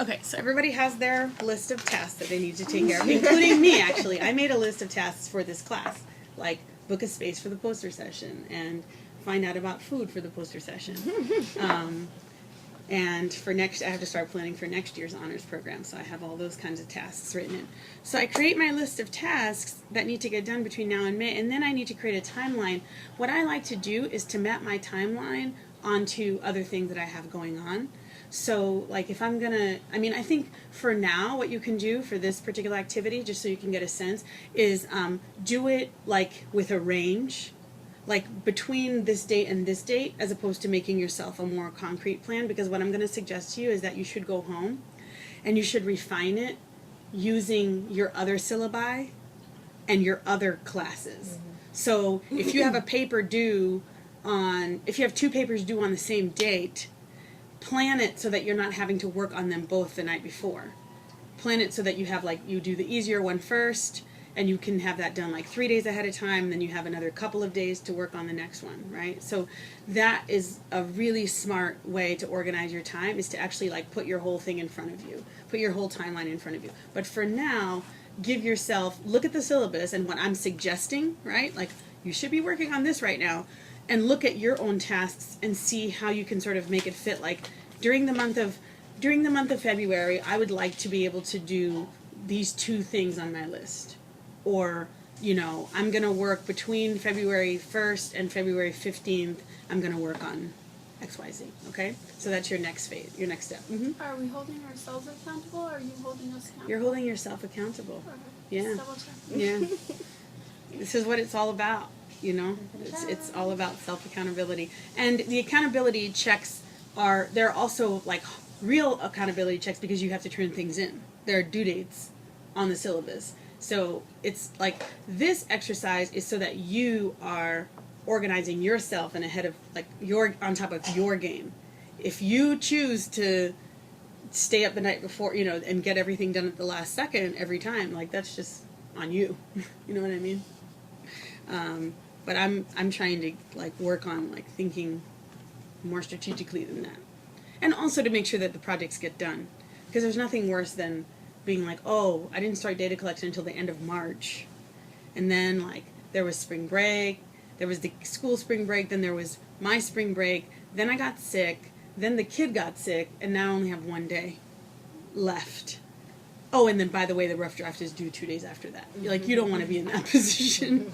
Okay, so everybody has their list of tasks that they need to take care of, including me, actually. I made a list of tasks for this class, like book a space for the poster session and find out about food for the poster session. And for next, I have to start planning for next year's honors program, so I have all those kinds of tasks written in. So I create my list of tasks that need to get done between now and May, and then I need to create a timeline. What I like to do is to map my timeline onto other things that I have going on. So, like, if I'm gonna, I think for now, what you can do for this particular activity, just so you can get a sense, is do it, like, with a range, like, between this date and this date, as opposed to making yourself a more concrete plan, because what I'm gonna suggest to you is that you should go home and you should refine it using your other syllabi and your other classes. So, if you have a paper due if you have two papers due on the same date, plan it so that you're not having to work on them both the night before. Plan it so that you have, like, you do the easier one first, and you can have that done like 3 days ahead of time, and then you have another couple of days to work on the next one, right? So that is a really smart way to organize your time, is to actually, like, put your whole thing in front of you, put your whole timeline in front of you. But for now, give yourself, look at the syllabus and what I'm suggesting, right? Like, you should be working on this right now, and look at your own tasks and see how you can sort of make it fit. Like, during the month of February, I would like to be able to do these 2 things on my list. Or, I'm going to work between February 1st and February 15th, I'm going to work on XYZ, okay? So that's your next phase, your next step. Mm-hmm. Are we holding ourselves accountable, or are you holding us accountable? You're holding yourself accountable. Okay. Yeah. Double check. Yeah. This is what it's all about, It's all about self-accountability. And the accountability checks they're also, like, real accountability checks, because you have to turn things in. There are due dates on the syllabus. So it's like, this exercise is so that you are organizing yourself and ahead of, like, you're on top of your game. If you choose to stay up the night before, and get everything done at the last second every time, like, that's just on you. You know what I mean? But I'm trying to, like, work on, like, thinking more strategically than that. And also to make sure that the projects get done. Because there's nothing worse than being like, oh, I didn't start data collection until the end of March. And then, like, there was spring break, there was the school spring break, then there was my spring break, then I got sick, then the kid got sick, and now I only have 1 day left. Oh, and then, by the way, the rough draft is due 2 days after that. Like, you don't want to be in that position.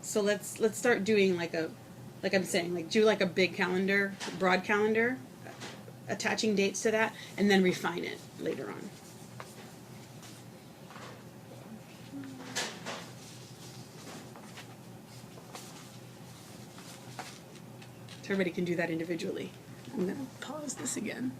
So let's start doing, like I'm saying, like, do, like, a big calendar, broad calendar, attaching dates to that, and then refine it later on. So everybody can do that individually. I'm going to pause this again.